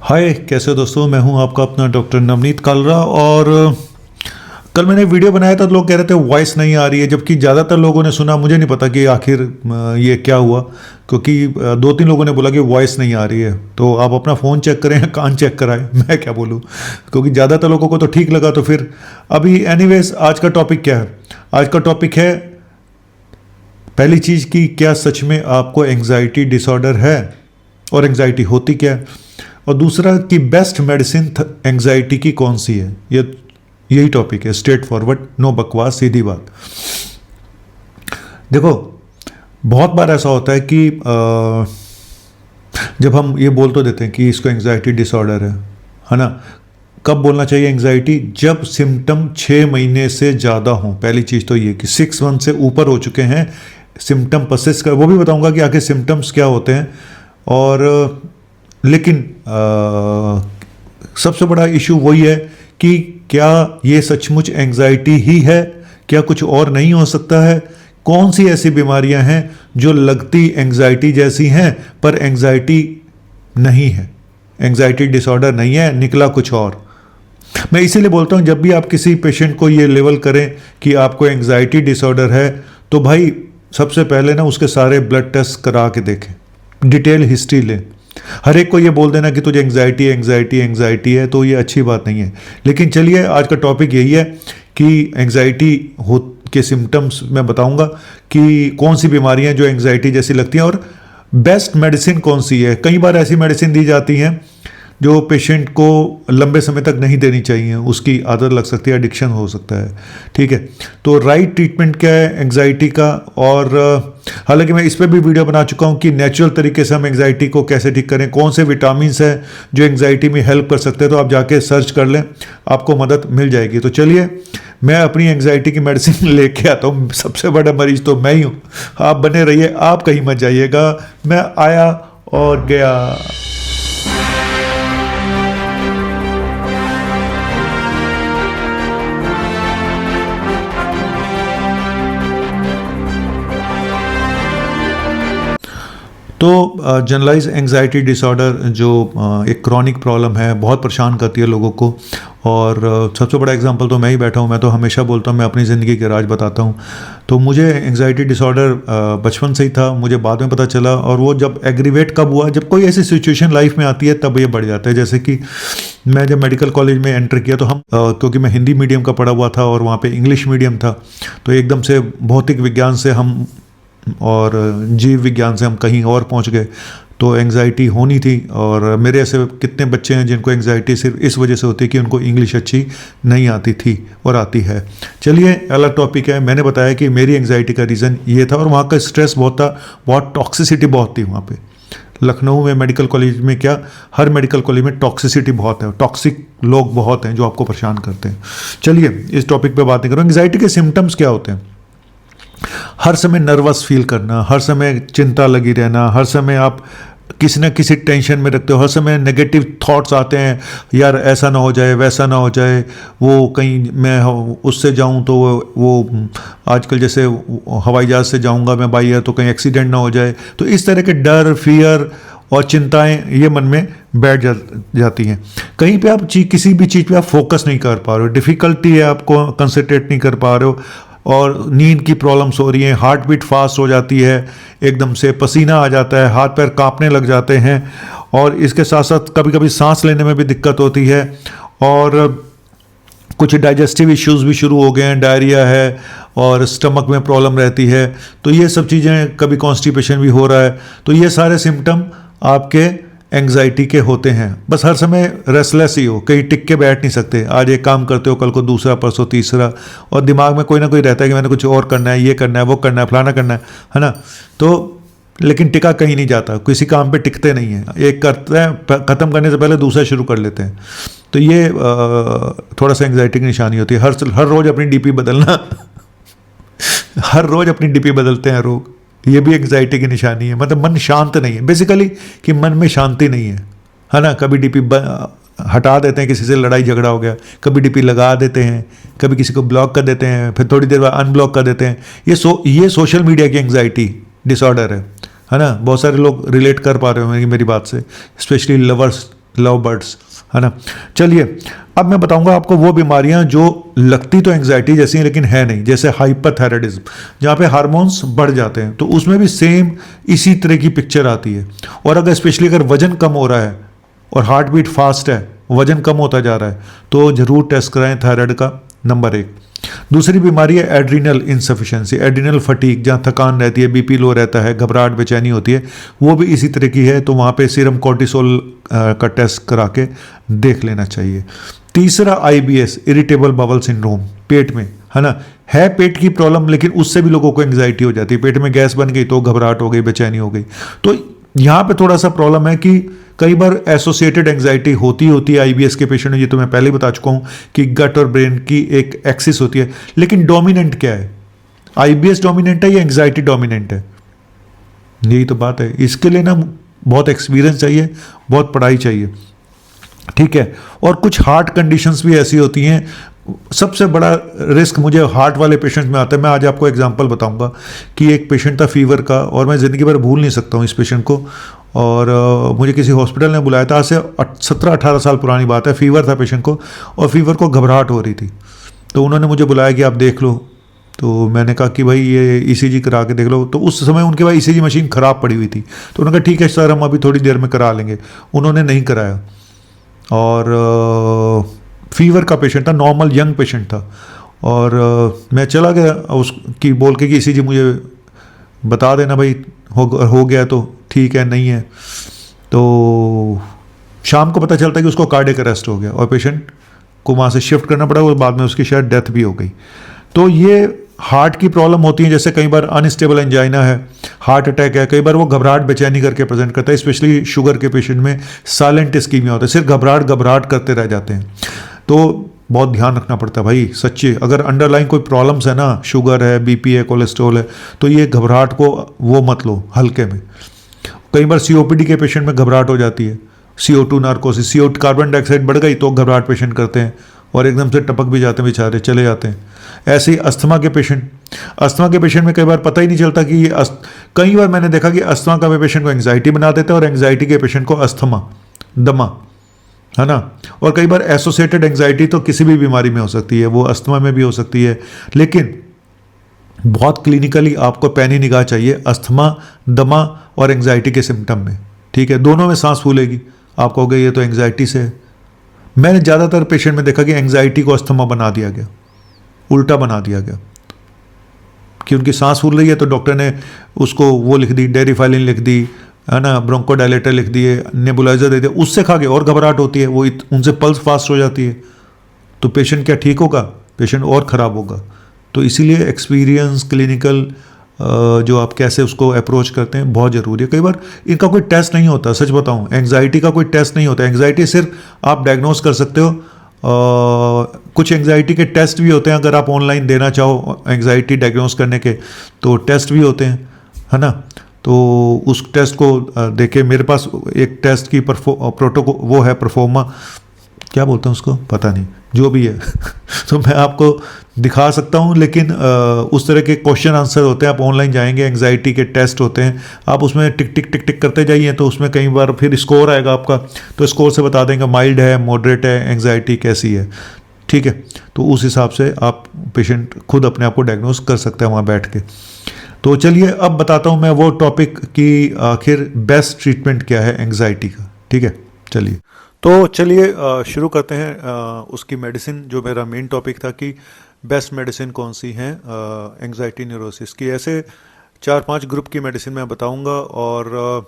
हाय, कैसे हो दोस्तों। मैं हूं आपका अपना डॉक्टर नवनीत कालरा। और कल मैंने वीडियो बनाया था, लोग कह रहे थे वॉइस नहीं आ रही है, जबकि ज़्यादातर लोगों ने सुना। मुझे नहीं पता कि आखिर ये क्या हुआ, क्योंकि दो तीन लोगों ने बोला कि वॉइस नहीं आ रही है। तो आप अपना फ़ोन चेक करें या कान चेक कराएं, मैं क्या बोलूँ, क्योंकि ज़्यादातर लोगों को तो ठीक लगा। तो फिर अभी एनीवेज, आज का टॉपिक क्या है? आज का टॉपिक है, पहली चीज़ कि क्या सच में आपको एंग्जाइटी डिसऑर्डर है और एंग्जाइटी होती क्या है, और दूसरा कि बेस्ट मेडिसिन एंग्जाइटी की कौन सी है। यही टॉपिक है, स्ट्रेट फॉरवर्ड, नो बकवास, सीधी बात। देखो, बहुत बार ऐसा होता है कि जब हम ये बोल तो देते हैं कि इसको एंग्जाइटी डिसऑर्डर है ना। कब बोलना चाहिए एंग्जाइटी? जब सिम्टम 6 महीने से ज़्यादा हों। पहली चीज़ तो ये कि 6 मंथ से ऊपर हो चुके हैं, सिम्टम परसिस्ट कर, वो भी बताऊंगा कि आखिर सिम्टम्स क्या होते हैं। और लेकिन सबसे बड़ा इशू वही है कि क्या ये सचमुच एंग्जाइटी ही है, क्या कुछ और नहीं हो सकता है। कौन सी ऐसी बीमारियां हैं जो लगती एंग्जाइटी जैसी हैं पर एंग्जाइटी नहीं है, एंग्जाइटी डिसऑर्डर नहीं है, निकला कुछ और। मैं इसीलिए बोलता हूं, जब भी आप किसी पेशेंट को ये लेवल करें कि आपको एंग्जाइटी डिसऑर्डर है, तो भाई सबसे पहले ना उसके सारे ब्लड टेस्ट करा के देखें, डिटेल हिस्ट्री लें। हर एक को ये बोल देना कि तुझे एंग्जाइटी एंग्जाइटी एंग्जाइटी है, तो ये अच्छी बात नहीं है। लेकिन चलिए, आज का टॉपिक यही है कि एंग्जाइटी हो के सिम्टम्स मैं बताऊंगा कि कौन सी बीमारियां जो एंग्जाइटी जैसी लगती हैं और बेस्ट मेडिसिन कौन सी है। कई बार ऐसी मेडिसिन दी जाती हैं जो पेशेंट को लंबे समय तक नहीं देनी चाहिए, उसकी आदत लग सकती है, एडिक्शन हो सकता है। ठीक है, तो राइट ट्रीटमेंट क्या है एंग्जाइटी का। और हालांकि मैं इस पर भी वीडियो बना चुका हूँ कि नेचुरल तरीके से हम एंग्जाइटी को कैसे ठीक करें, कौन से विटामिन हैं जो एंग्जाइटी में हेल्प कर सकते हैं। तो आप जाके सर्च कर लें, आपको मदद मिल जाएगी। तो चलिए, मैं अपनी एंग्जाइटी की मेडिसिन लेके आता हूँ। सबसे बड़ा मरीज तो मैं ही हूँ। आप बने रहिए, आप कहीं मत जाइएगा, मैं आया और गया। तो जनरलाइज एंग्जाइटी डिसऑर्डर जो एक क्रॉनिक प्रॉब्लम है, बहुत परेशान करती है लोगों को। और सबसे बड़ा एग्जांपल तो मैं ही बैठा हूँ। मैं तो हमेशा बोलता हूँ, मैं अपनी ज़िंदगी के राज बताता हूँ। तो मुझे एंग्जाइटी डिसऑर्डर बचपन से ही था, मुझे बाद में पता चला। और वो जब एग्रीवेट कब हुआ, जब कोई ऐसी सिचुएशन लाइफ में आती है तब ये बढ़ जाता है। जैसे कि मैं जब मेडिकल कॉलेज में एंटर किया, तो हम क्योंकि मैं हिंदी मीडियम का पढ़ा हुआ था और वहाँ पर इंग्लिश मीडियम था, तो एकदम से भौतिक विज्ञान से हम और जीव विज्ञान से हम कहीं और पहुंच गए। तो एंग्जाइटी होनी थी। और मेरे ऐसे कितने बच्चे हैं जिनको एंग्जाइटी सिर्फ इस वजह से होती है कि उनको इंग्लिश अच्छी नहीं आती थी और आती है। चलिए, अलग टॉपिक है। मैंने बताया कि मेरी एंग्जाइटी का रीज़न ये था, और वहाँ का स्ट्रेस बहुत था, बहुत टॉक्सिसिटी बहुत थी वहाँ पे। लखनऊ में मेडिकल कॉलेज में क्या, हर मेडिकल कॉलेज में टॉक्सिसिटी बहुत है, टॉक्सिक लोग बहुत हैं जो आपको परेशान करते हैं। चलिए, इस टॉपिक पे बात नहीं करूँ। एंग्जाइटी के सिम्टम्स क्या होते हैं? हर समय नर्वस फील करना, हर समय चिंता लगी रहना, हर समय आप किसी न किसी टेंशन में रखते हो, हर समय नेगेटिव थॉट्स आते हैं, यार ऐसा ना हो जाए, वैसा ना हो जाए, वो कहीं मैं उससे जाऊं तो वो आजकल जैसे हवाई जहाज़ से जाऊंगा मैं बाई एयर, तो कहीं एक्सीडेंट ना हो जाए। तो इस तरह के डर, फियर और चिंताएं ये मन में बैठ जाती हैं। कहीं पे आप किसी भी चीज़ पे आप फोकस नहीं कर पा रहे हो, डिफ़िकल्टी है, आपको कंसंट्रेट नहीं कर पा रहे हो, और नींद की प्रॉब्लम्स हो रही हैं, हार्ट बीट फास्ट हो जाती है, एकदम से पसीना आ जाता है, हाथ पैर कांपने लग जाते हैं, और इसके साथ साथ कभी कभी सांस लेने में भी दिक्कत होती है, और कुछ डाइजेस्टिव इश्यूज भी शुरू हो गए हैं, डायरिया है और स्टमक में प्रॉब्लम रहती है। तो ये सब चीज़ें, कभी कॉन्स्टिपेशन भी हो रहा है। तो ये सारे सिम्टम आपके एंग्जाइटी के होते हैं। बस हर समय रेस्टलेस ही हो, कहीं टिक के बैठ नहीं सकते। आज एक काम करते हो, कल को दूसरा, परसों तीसरा, और दिमाग में कोई ना कोई रहता है कि मैंने कुछ और करना है, ये करना है, वो करना है, फलाना करना है ना। तो लेकिन टिका कहीं नहीं जाता, किसी काम पे टिकते नहीं है। एक करते हैं, ख़त्म करने से पहले दूसरा शुरू कर लेते हैं। तो ये थोड़ा सा एंग्जाइटी की निशानी होती है। हर रोज़ अपनी डीपी बदलना हर रोज़ अपनी डीपी बदलते हैं लोग, ये भी एंग्जाइटी की निशानी है। मतलब मन शांत नहीं है, बेसिकली कि मन में शांति नहीं है ना। कभी डीपी हटा देते हैं, किसी से लड़ाई झगड़ा हो गया, कभी डीपी लगा देते हैं, कभी किसी को ब्लॉक कर देते हैं, फिर थोड़ी देर बाद अनब्लॉक कर देते हैं। ये सोशल मीडिया की एंग्जाइटी डिसऑर्डर है ना। बहुत सारे लोग रिलेट कर पा रहे होंगे मेरी बात से, स्पेशली लवर्स लव बर्ड्स, है ना। चलिए अब मैं बताऊंगा आपको वो बीमारियां जो लगती तो एंग्जाइटी जैसी हैं लेकिन है नहीं, जैसे हाइपरथायराइडिज्म, जहाँ पे हार्मोन्स बढ़ जाते हैं, तो उसमें भी सेम इसी तरह की पिक्चर आती है। और अगर स्पेशली अगर वजन कम हो रहा है और हार्ट बीट फास्ट है, वजन कम होता जा रहा है, तो ज़रूर टेस्ट कराएं थायराइड का, नंबर 1। दूसरी बीमारी है एड्रीनल इंसफिशिएंसी, एड्रीनल फटीग, जहाँ थकान रहती है, बीपी लो रहता है, घबराहट बेचैनी होती है, वो भी इसी तरह की है, तो वहाँ पे सीरम कोर्टिसोल का टेस्ट करा के देख लेना चाहिए। तीसरा आईबीएस, इरिटेबल बाउल सिंड्रोम, पेट में, है ना, है पेट की प्रॉब्लम, लेकिन उससे भी लोगों को एंग्जाइटी हो जाती है, पेट में गैस बन गई तो घबराहट हो गई, बेचैनी हो गई। तो यहाँ पे थोड़ा सा प्रॉब्लम है कि कई बार एसोसिएटेड एंग्जाइटी होती है आईबीएस के पेशेंट में, ये तो मैं पहले ही बता चुका हूँ कि गट और ब्रेन की एक एक्सिस होती है, लेकिन डोमिनेंट क्या है, आईबीएस डोमिनेंट है या एंग्जाइटी डोमिनेंट है, यही तो बात है। इसके लिए ना बहुत एक्सपीरियंस चाहिए, बहुत पढ़ाई चाहिए, ठीक है। और कुछ हार्ट कंडीशंस भी ऐसी होती हैं, सबसे बड़ा रिस्क मुझे हार्ट वाले पेशेंट्स में आता है। मैं आज आपको एग्जांपल बताऊंगा कि एक पेशेंट था फीवर का, और मैं ज़िंदगी भर भूल नहीं सकता हूँ इस पेशेंट को। और मुझे किसी हॉस्पिटल ने बुलाया था, आज से 17-18 साल पुरानी बात है। फीवर था पेशेंट को, और फीवर को घबराहट हो रही थी, तो उन्होंने मुझे बुलाया कि आप देख लो। तो मैंने कहा कि भाई ये ईसीजी करा के देख लो। तो उस समय उनके पास ईसीजी मशीन ख़राब पड़ी हुई थी, तो उन्होंने कहा ठीक है सर, हम अभी थोड़ी देर में करा लेंगे। उन्होंने नहीं कराया, और फीवर का पेशेंट था, नॉर्मल यंग पेशेंट था। और मैं चला गया उसकी बोल के कि ईसीजी मुझे बता देना भाई, हो गया तो ठीक है, नहीं है तो शाम को पता चलता है कि उसको कार्डियक अरेस्ट हो गया, और पेशेंट को वहाँ से शिफ्ट करना पड़ा, और बाद में उसकी शायद डेथ भी हो गई। तो ये हार्ट की प्रॉब्लम होती है, जैसे कई बार अनस्टेबल एंजाइना है, हार्ट अटैक है, कई बार वो घबराहट बेचैनी करके प्रेजेंट करता है। स्पेशली शुगर के पेशेंट में साइलेंट इस्कीमिया होता है, सिर्फ घबराहट करते रह जाते हैं। तो बहुत ध्यान रखना पड़ता है भाई, सच्चे। अगर अंडरलाइन कोई प्रॉब्लम्स है ना, शुगर है, बीपी है, कोलेस्ट्रॉल है, तो ये घबराहट को वो मत लो हल्के में। कई बार सीओपीडी के पेशेंट में घबराहट हो जाती है, CO2 narcosis, CO carbon dioxide बढ़ गई तो घबराहट पेशेंट करते हैं, और एकदम से टपक भी जाते हैं, बेचारे चले जाते हैं। ऐसे ही अस्थमा के पेशेंट में कई बार पता ही नहीं चलता कि कई बार मैंने देखा कि अस्थमा का पेशेंट को एंग्जाइटी बना देता है, और एंग्जाइटी के पेशेंट को अस्थमा, दमा, है ना। और कई बार एसोसिएटेड एंग्जाइटी तो किसी भी बीमारी में हो सकती है, वो अस्थमा में भी हो सकती है, लेकिन बहुत क्लिनिकली आपको पैनी निगाह चाहिए अस्थमा, दमा और एंग्जाइटी के सिम्टम में, ठीक है। दोनों में सांस फूलेगी, आप कहोगे ये तो एंग्जाइटी से है। मैंने ज़्यादातर पेशेंट में देखा कि एंग्जाइटी को अस्थमा बना दिया गया, उल्टा बना दिया गया, कि उनकी सांस फूल रही है तो डॉक्टर ने उसको वो लिख दी, डेरिफाइलिन लिख दी, है ना, ब्रोंकोडायलेटर लिख दिए, नेबुलाइजर दे दिया, उससे खा के और घबराहट होती है, वो उनसे पल्स फास्ट हो जाती है, तो पेशेंट क्या ठीक होगा, पेशेंट और ख़राब होगा। तो इसीलिए एक्सपीरियंस, क्लिनिकल जो आप कैसे उसको अप्रोच करते हैं बहुत ज़रूरी है। कई बार इनका कोई टेस्ट नहीं होता, सच बताऊं, एंग्जाइटी का कोई टेस्ट नहीं होता। एंग्जाइटी सिर्फ आप डायग्नोस कर सकते हो। कुछ एंग्जाइटी के टेस्ट भी होते हैं, अगर आप ऑनलाइन देना चाहो एंग्जाइटी डायग्नोस करने के, तो टेस्ट भी होते हैं, है ना। तो उस टेस्ट को देखे, मेरे पास एक टेस्ट की प्रोटोकॉल वो है, परफॉर्मा, क्या बोलते हैं उसको, पता नहीं, जो भी है तो मैं आपको दिखा सकता हूँ, लेकिन उस तरह के क्वेश्चन आंसर होते हैं। आप ऑनलाइन जाएंगे, एंग्जाइटी के टेस्ट होते हैं, आप उसमें टिक टिक टिक टिक करते जाइए, तो उसमें कई बार फिर स्कोर आएगा आपका, तो स्कोर से बता देंगे माइल्ड है, मॉडरेट है, एंग्जाइटी कैसी है, ठीक है। तो उस हिसाब से आप पेशेंट खुद अपने आप को डायग्नोस कर सकते हैं वहाँ बैठ के। तो चलिए अब बताता हूँ मैं वो टॉपिक कि आखिर बेस्ट ट्रीटमेंट क्या है एंग्जाइटी का, ठीक है। चलिए शुरू करते हैं उसकी मेडिसिन, जो मेरा मेन टॉपिक था कि बेस्ट मेडिसिन कौन सी हैं एंग्जाइटी न्यूरोसिस की। ऐसे 4-5 ग्रुप की मेडिसिन मैं बताऊंगा, और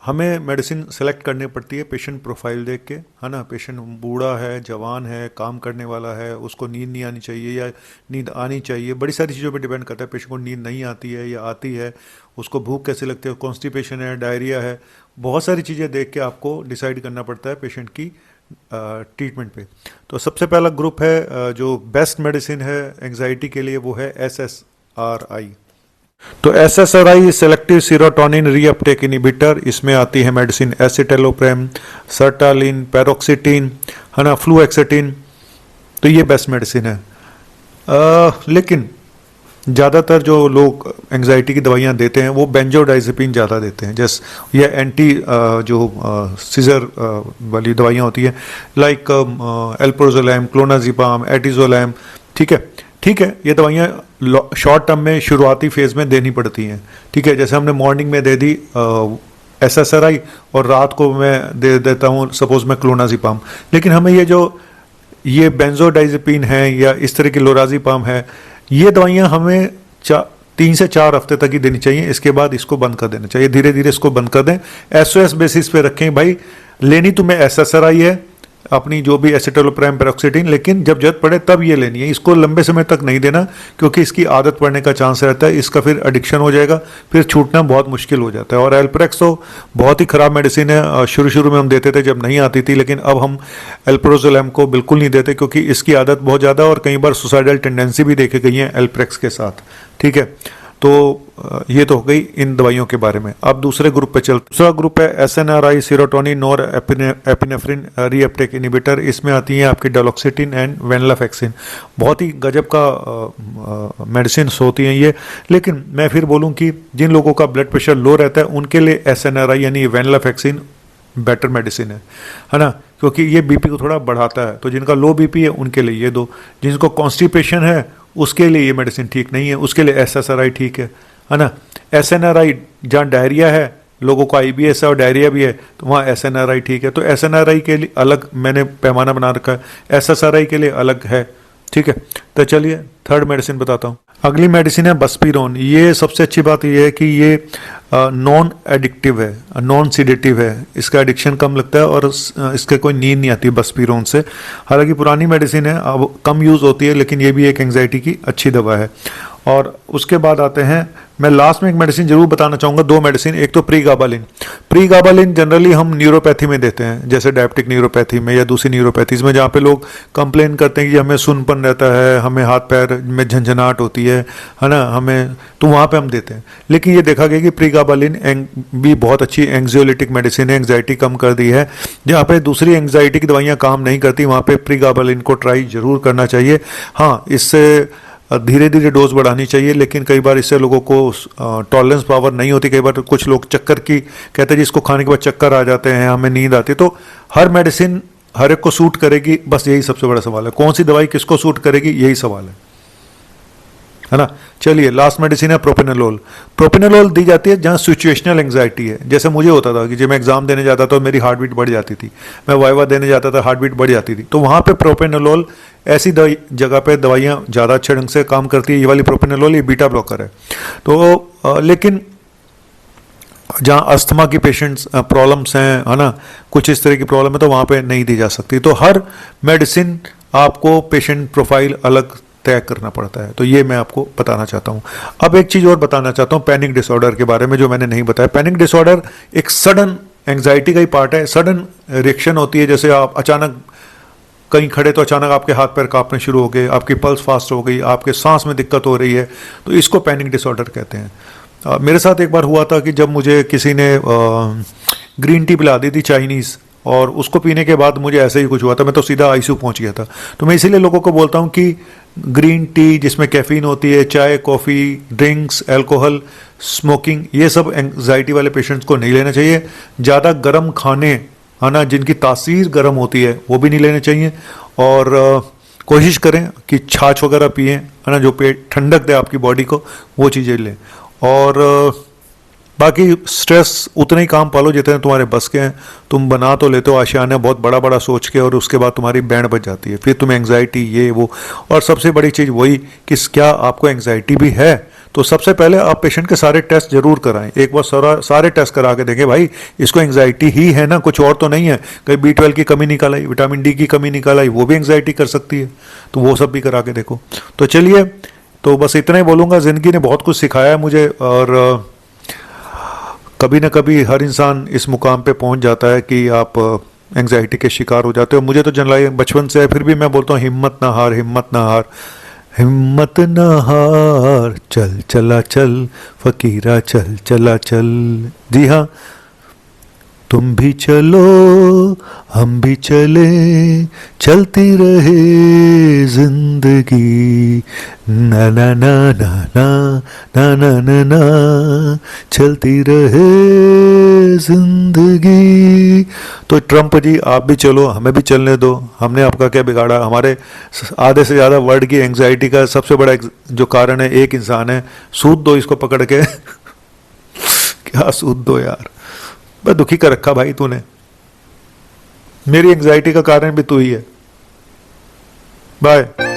हमें मेडिसिन सेलेक्ट करनी पड़ती है पेशेंट प्रोफाइल देख के, है ना। पेशेंट बूढ़ा है, जवान है, काम करने वाला है, उसको नींद नहीं आनी चाहिए या नींद आनी चाहिए, बड़ी सारी चीज़ों पे डिपेंड करता है। पेशेंट को नींद नहीं आती है या आती है, उसको भूख कैसे लगती है, कॉन्स्टिपेशन है, डायरिया है, बहुत सारी चीज़ें देख के आपको डिसाइड करना पड़ता है पेशेंट की ट्रीटमेंट पे। तो सबसे पहला ग्रुप है जो बेस्ट मेडिसिन है एंग्जाइटी के लिए, वो है SSRI। तो SSRI selective serotonin reuptake inhibitor, इसमें आती है मेडिसिन एसिटेलोप्रेम, सर्टालिन, पैरोक्सिटिन, है ना, फ्लूएक्सेटिन। तो ये बेस्ट मेडिसिन है। लेकिन ज़्यादातर जो लोग एंग्जाइटी की दवाइयाँ देते हैं वो बेंजोडाइजेपिन ज़्यादा देते हैं, जैसे ये एंटी जो सीजर वाली दवाइयाँ होती हैं, लाइक एल्प्रोजोलैम, क्लोनाजिपाम, एटिजोलैम। ठीक है, ठीक है, ये दवाइयाँ शॉर्ट टर्म में शुरुआती फेज़ में देनी पड़ती हैं। ठीक है, जैसे हमने मॉर्निंग में दे दी SSRI और रात को मैं दे देता हूँ सपोज मैं क्लोनाजिपाम। लेकिन हमें ये बेंजोडाइजेपिन है या इस तरह की लोराजिपाम है, ये दवाइयाँ हमें 3 से 4 हफ्ते तक ही देनी चाहिए। इसके बाद इसको बंद कर देना चाहिए, धीरे धीरे इसको बंद कर दें। SOS बेसिस पे रखें भाई, लेनी तुम्हें SSRI है अपनी जो भी एसिटोलोप्राम पेरोक्सिटिन, लेकिन जब जरूरत पड़े तब ये लेनी है। इसको लंबे समय तक नहीं देना क्योंकि इसकी आदत पड़ने का चांस रहता है, इसका फिर एडिक्शन हो जाएगा, फिर छूटना बहुत मुश्किल हो जाता है। और एल्प्रेक्स तो बहुत ही ख़राब मेडिसिन है, शुरू शुरू में हम देते थे जब नहीं आती थी, लेकिन अब हम एल्प्रोजोलैम को बिल्कुल नहीं देते क्योंकि इसकी आदत बहुत ज़्यादा और कई बार सुसाइडल टेंडेंसी भी देखी गई है एल्प्रेक्स के साथ। ठीक है, तो ये तो हो गई इन दवाइयों के बारे में। अब दूसरे ग्रुप पे चल, दूसरा ग्रुप है SNRI, serotonin, nor epinephrine reuptake inhibitor. इसमें आती हैं आपकी डॉलोक्सिटिन एंड वेनलाफेक्सिन। बहुत ही गजब का मेडिसिन होती हैं ये। लेकिन मैं फिर बोलूँ कि जिन लोगों का ब्लड प्रेशर लो रहता है उनके लिए SNRI यानी वेनलाफेक्सिन बेटर मेडिसिन है ना, क्योंकि ये BP को थोड़ा बढ़ाता है। तो जिनका लो BP है उनके लिए ये दो, जिनको कॉन्स्टिपेशन है उसके लिए ये मेडिसिन ठीक नहीं है, उसके लिए SSRI ठीक है ना। SNRI जहाँ डायरिया है, लोगों को IBS है और डायरिया भी है, तो वहाँ SNRI ठीक है। तो SNRI के लिए अलग मैंने पैमाना बना रखा है, SSRI के लिए अलग है। ठीक है, तो चलिए थर्ड मेडिसिन बताता हूँ। अगली मेडिसिन है बस्पिरोन। ये सबसे अच्छी बात ये है कि ये नॉन एडिक्टिव है, नॉन सीडेटिव है, इसका एडिक्शन कम लगता है और इसके कोई नींद नहीं आती बस्पिरोन से। हालांकि पुरानी मेडिसिन है, अब कम यूज़ होती है, लेकिन ये भी एक एंग्जाइटी की अच्छी दवा है। और उसके बाद आते हैं, मैं लास्ट में एक मेडिसिन जरूर बताना चाहूँगा, 2 मेडिसिन। एक तो प्रीगाबालिन। प्रीगाबालिन जनरली हम न्यूरोपैथी में देते हैं, जैसे डायबिटिक न्यूरोपैथी में या दूसरी न्यूरोपैथीज में, जहाँ पे लोग कंप्लेन करते हैं कि हमें सुनपन रहता है, हमें हाथ पैर में झंझनाहट होती है ना, हमें, तो वहाँ पे हम देते हैं। लेकिन ये देखा गया कि प्रीगाबालिन भी बहुत अच्छी एंग्जियोलिटिक मेडिसिन है, एंग्जाइटी कम कर दी है। जहाँ पे दूसरी एंग्जाइटी की दवाइयाँ काम नहीं करती, वहाँ पे प्रीगाबालिन को ट्राई जरूर करना चाहिए। हाँ, इससे धीरे धीरे डोज बढ़ानी चाहिए, लेकिन कई बार इससे लोगों को टॉलरेंस पावर नहीं होती। कई बार कुछ लोग चक्कर की कहते हैं, जिसको खाने के बाद चक्कर आ जाते हैं, हमें नींद आती है। तो हर मेडिसिन हर एक को सूट करेगी, बस यही सबसे बड़ा सवाल है, कौन सी दवाई किसको सूट करेगी, यही सवाल है ना। चलिए लास्ट मेडिसिन है प्रोपेनोलोल। प्रोपेनोलोल दी जाती है जहाँ सिचुएशनल एंग्जाइटी है। जैसे मुझे होता था कि जब मैं एग्जाम देने जाता था मेरी हार्ट बीट बढ़ जाती थी, मैं वाइवा देने जाता था हार्ट बीट बढ़ जाती थी, तो वहाँ पे प्रोपेनोलोल ऐसी जगह पे दवाइयाँ ज़्यादा अच्छे ढंग से काम करती है। ये वाली प्रोपेनोलोल ये बीटा ब्लॉकर है। तो लेकिन जहाँ अस्थमा की पेशेंट्स प्रॉब्लम्स हैं, है ना, कुछ इस तरह की प्रॉब्लम है, तो वहाँ पे नहीं दी जा सकती। तो हर मेडिसिन आपको पेशेंट प्रोफाइल अलग तय करना पड़ता है। तो ये मैं आपको बताना चाहता हूँ। अब एक चीज़ और बताना चाहता हूँ पैनिक डिसऑर्डर के बारे में, जो मैंने नहीं बताया। पैनिक डिसऑर्डर एक सडन एंग्जाइटी का ही पार्ट है। सडन रिएक्शन होती है, जैसे आप अचानक कहीं खड़े तो अचानक आपके हाथ पैर कांपने शुरू हो गए, आपकी पल्स फास्ट हो गई, आपके सांस में दिक्कत हो रही है, तो इसको पैनिक डिसऑर्डर कहते हैं। मेरे साथ एक बार हुआ था कि जब मुझे किसी ने ग्रीन टी पिला दी थी चाइनीज़, और उसको पीने के बाद मुझे ऐसे ही कुछ हुआ था, मैं तो सीधा ICU पहुंच गया था। तो मैं इसीलिए लोगों को बोलता हूं कि ग्रीन टी जिसमें कैफीन होती है, चाय, कॉफ़ी, ड्रिंक्स, अल्कोहल, स्मोकिंग, ये सब एंग्जाइटी वाले पेशेंट्स को नहीं लेना चाहिए। ज़्यादा गर्म खाने, है ना, जिनकी तासीर गर्म होती है, वो भी नहीं लेने चाहिए। और कोशिश करें कि छाछ वगैरह पिएं, है ना, जो पेट ठंडक दे आपकी बॉडी को, वो चीज़ें लें। और बाकी स्ट्रेस उतने ही काम पालो जितने तुम्हारे बस के हैं। तुम बना तो लेते हो आशियाना बहुत बड़ा बड़ा सोच के, और उसके बाद तुम्हारी बैंड बज जाती है, फिर तुम्हें एंग्जाइटी ये वो। और सबसे बड़ी चीज़ वही कि क्या आपको एंग्जाइटी भी है, तो सबसे पहले आप पेशेंट के सारे टेस्ट जरूर कराएं। एक बार सारे टेस्ट करा के देखें, भाई इसको एंग्जाइटी ही है ना, कुछ और तो नहीं है। कहीं B12 की कमी निकल आई, विटामिन D की कमी निकल आई, वो भी एंग्जाइटी कर सकती है, तो वो सब भी करा के देखो। तो चलिए, तो बस इतना ही बोलूँगा। ज़िंदगी ने बहुत कुछ सिखाया है मुझे, और कभी ना कभी हर इंसान इस मुकाम पे पहुंच जाता है कि आप एंग्जाइटी के शिकार हो जाते हो। मुझे तो जनरली बचपन से है, फिर भी मैं बोलता हूँ हिम्मत ना हार, हिम्मत ना हार, हिम्मत ना हार, चल चला चल फकीरा, चल चला चल। जी हाँ, तुम भी चलो हम भी चले, चलती रहे जिंदगी, ना ना ना ना ना ना ना ना ना, चलती रहे जिंदगी। तो ट्रम्प जी आप भी चलो, हमें भी चलने दो, हमने आपका क्या बिगाड़ा। हमारे आधे से ज़्यादा वर्ल्ड की एंग्जाइटी का सबसे बड़ा जो कारण है एक इंसान है। सूद दो इसको पकड़ के क्या सूद दो यार, मैं दुखी कर रखा भाई तूने, मेरी एंग्जाइटी का कारण भी तू ही है। बाय।